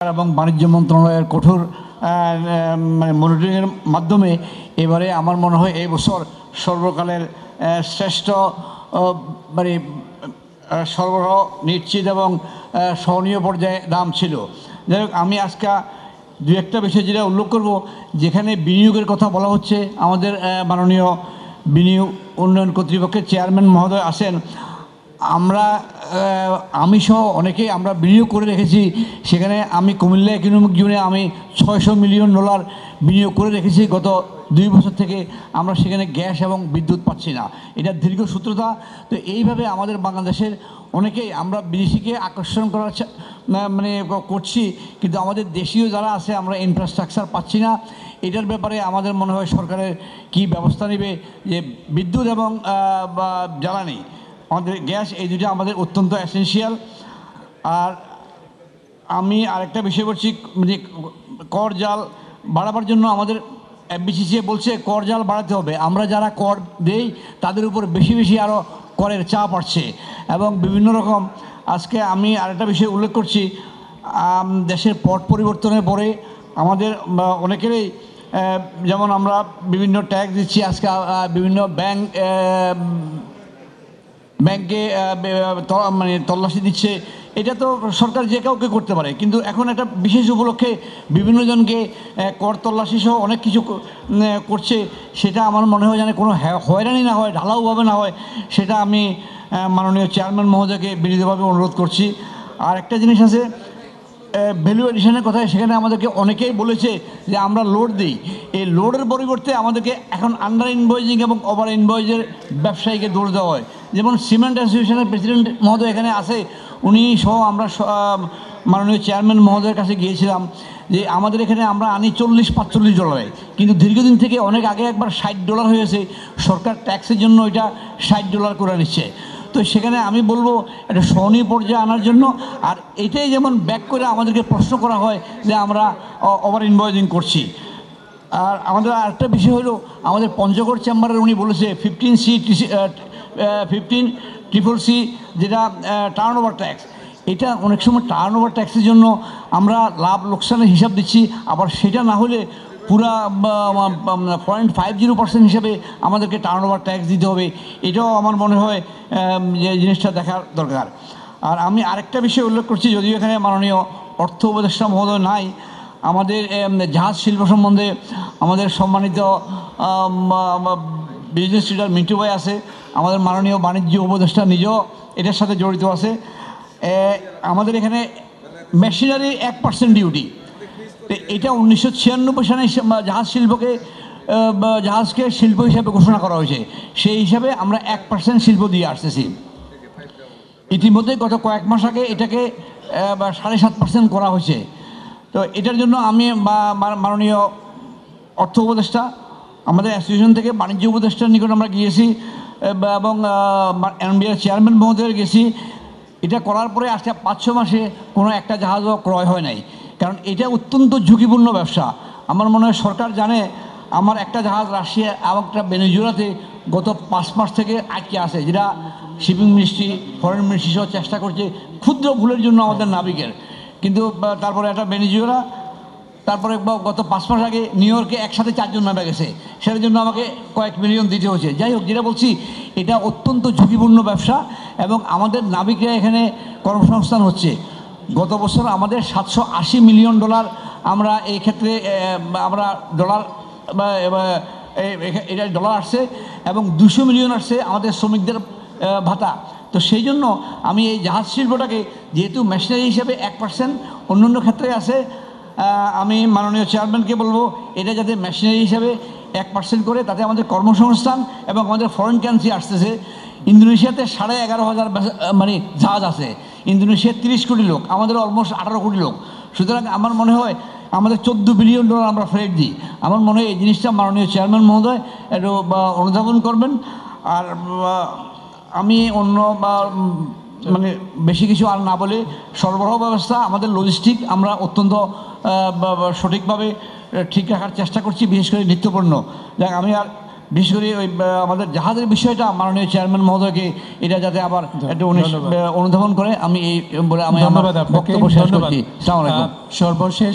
এবং বাণিজ্য মন্ত্রণালয়ের কঠোর মানে মনিটরিংয়ের মাধ্যমে এবারে আমার মনে হয় এই বছর সর্বকালের শ্রেষ্ঠ মানে সরবরাহ নিশ্চিত এবং সহনীয় পর্যায়ে দাম ছিল। যাই হোক, আমি আজকে দু একটা বিষয় যেটা উল্লেখ করব, যেখানে বিনিয়োগের কথা বলা হচ্ছে, আমাদের মাননীয় বিনিয়োগ উন্নয়ন কর্তৃপক্ষের চেয়ারম্যান মহোদয় আছেন। আমি সহ অনেকেই আমরা বিনিয়োগ করে রেখেছি। সেখানে আমি কুমিল্লা ইকোনমিক জোনে আমি $600 মিলিয়ন বিনিয়োগ করে রেখেছি। গত 2 বছর থেকে আমরা সেখানে গ্যাস এবং বিদ্যুৎ পাচ্ছি না, এটা দীর্ঘসূত্রতা। তো এইভাবে আমাদের বাংলাদেশের অনেকেই আমরা বিদেশিকে আকর্ষণ করার মানে করছি, কিন্তু আমাদের দেশীয় যারা আছে আমরা ইনফ্রাস্ট্রাকচার পাচ্ছি না। এটার ব্যাপারে আমাদের মনে হয় সরকারের কি ব্যবস্থা নেবে, যে বিদ্যুৎ এবং জ্বালানি, আমাদের গ্যাস, এই দুটো আমাদের অত্যন্ত এসেনশিয়াল। আর আমি আরেকটা বিষয় বলছি, যে কর জাল বাড়াবার জন্য আমাদের এফবিসিসিআই বলছে কর জাল বাড়াতে হবে। আমরা যারা কর দেই তাদের উপর বেশি বেশি আরও করের চাপ আসছে এবং বিভিন্ন রকম। আজকে আমি আরেকটা বিষয় উল্লেখ করছি, দেশের পট পরিবর্তনের পরে আমাদের অনেকেরই, যেমন আমরা বিভিন্ন ট্যাক্স দিচ্ছি, আজকে বিভিন্ন ব্যাংকে মানে তল্লাশি দিচ্ছে। এটা তো সরকার যে কাউকে করতে পারে, কিন্তু এখন একটা বিশেষ উপলক্ষে বিভিন্ন জনকে কর তল্লাশি সহ অনেক কিছু করছে। সেটা আমার মনে হয় যেন কোনো হয়রানি না হয়, ঢালাওভাবে না হয়, সেটা আমি মাননীয় চেয়ারম্যান মহোদয়কে বিনীতভাবে অনুরোধ করছি। আর একটা জিনিস আছে, ভ্যালু এডিশনের কথায়, সেখানে আমাদেরকে অনেকেই বলেছে যে আমরা লোড দিই। এই লোডের পরিবর্তে আমাদেরকে এখন আন্ডার ইনভয়েসিং এবং ওভার ইনভয়েসের ব্যবসায়ীকে দৌড় দেওয়া হয়। যেমন সিমেন্ট অ্যাসোসিয়েশনের প্রেসিডেন্ট মহোদয় এখানে আছে, উনি সহ আমরা মাননীয় চেয়ারম্যান মহোদয়ের কাছে গিয়েছিলাম যে আমাদের এখানে আমরা আনি $40-45, কিন্তু দীর্ঘদিন থেকে অনেক আগে একবার $60 হয়েছে। সরকার ট্যাক্সের জন্য এটা $60 করে নিচ্ছে। তো সেখানে আমি বলবো এটা সহনীয় পর্যায়ে আনার জন্য। আর এটাই যেমন ব্যাক করে আমাদেরকে প্রশ্ন করা হয় যে আমরা ওভার ইনভয়েসিং করছি। আর আমাদের আরেকটা বিষয় হলো, আমাদের পঞ্চগড় চেম্বারের উনি বলেছে 15C যেটা টার্ন ওভার ট্যাক্স, এটা অনেক সময় টার্ন ওভার ট্যাক্সের জন্য আমরা লাভ লোকসানের হিসাব দিচ্ছি, আবার সেটা না হলে পুরা 0.50% হিসাবে আমাদেরকে টার্ন ওভার ট্যাক্স দিতে হবে। এটাও আমার মনে হয় যে জিনিসটা দেখার দরকার। আর আমি আরেকটা বিষয় উল্লেখ করছি, যদিও এখানে মাননীয় অর্থ উপদেষ্টা মহোদয় নাই, আমাদের জাহাজ শিল্প সম্বন্ধে আমাদের সম্মানিত বিজনেস লিডার মিন্টু ভাই আছে, আমাদের মাননীয় বাণিজ্য উপদেষ্টা নিজেও এটার সাথে জড়িত আছে। আমাদের এখানে মেশিনারি 1% ডিউটি, এটা 1996 সালে জাহাজকে শিল্প হিসাবে ঘোষণা করা হয়েছে। সেই হিসাবে আমরা 1% শিল্প দিয়ে আসতেছি। ইতিমধ্যে গত কয়েক মাস আগে এটাকে 7.5% করা হয়েছে। তো এটার জন্য আমি মাননীয় অর্থ উপদেষ্টা, আমাদের অ্যাসোসিয়েশন থেকে বাণিজ্য উপদেষ্টার নিকট আমরা গিয়েছি এবং এনবিআর চেয়ারম্যান মহোদয়ের গেছি। এটা করার পরে আজকে 5-6 মাসে কোনো একটা জাহাজও ক্রয় হয় নাই, কারণ এটা অত্যন্ত ঝুঁকিপূর্ণ ব্যবসা। আমার মনে হয় সরকার জানে, আমার একটা জাহাজ রাশিয়া এবং একটা ভেনেজুয়েলাতে গত 5 মাস থেকে আটকে আছে, যেটা শিপিং মিনিস্ট্রি, ফরেন মিনিস্ট্রি সহ চেষ্টা করছে ক্ষুদ্র ভুলের জন্য আমাদের নাবিকের। কিন্তু তারপরে একটা ভেনেজুয়েলা, তারপরে গত 5 মাস আগে নিউ ইয়র্কে একসাথে 4 জন নামে গেছে, সেটার জন্য আমাকে কয়েক মিলিয়ন দিতে হয়েছে। যাই হোক, যেটা বলছি, এটা অত্যন্ত ঝুঁকিপূর্ণ ব্যবসা এবং আমাদের নাবিকরা এখানে কর্মসংস্থান হচ্ছে। গত বছর আমাদের $780 মিলিয়ন আমরা এই ক্ষেত্রে আমরা এটা ডলার আসছে এবং 200 মিলিয়ন আসছে আমাদের শ্রমিকদের ভাতা। তো সেই জন্য আমি এই জাহাজ শিল্পটাকে, যেহেতু মেশিনারি হিসেবে 1%, অন্য ক্ষেত্রে আছে, আমি মাননীয় চেয়ারম্যানকে বলবো এটা যাতে মেশিনারি হিসাবে 1% করে, তাতে আমাদের কর্মসংস্থান এবং আমাদের ফরেন কারেন্সি আসতেছে। ইন্দোনেশিয়াতে 11,500 মানে জাহাজ আছে, ইন্দোনেশিয়ার 30 কোটি লোক, আমাদের অলমোস্ট 18 কোটি লোক। সুতরাং আমার মনে হয় আমাদের $14 বিলিয়ন আমরা ফ্রেট দিই। আমার মনে হয় এই জিনিসটা মাননীয় চেয়ারম্যান মহোদয় একটু অনুধাবন করবেন। আর আমি অন্য মানে বেশি কিছু আর না বলে, সরবরাহ ব্যবস্থা, আমাদের লজিস্টিক আমরা অত্যন্ত সঠিকভাবে ঠিক রাখার চেষ্টা করছি, বিশেষ করে নিত্যপণ্য। যাক, আমি আর বিশেষ করে ওই আমাদের জাহাজের বিষয়টা মাননীয় চেয়ারম্যান মহোদয়কে এটা যাতে আবার একটু অনুধাবন করে, আমি এই বলে আমি আমার বক্তব্য শেষ করছি। আসসালামু আলাইকুম। সর্বশেষ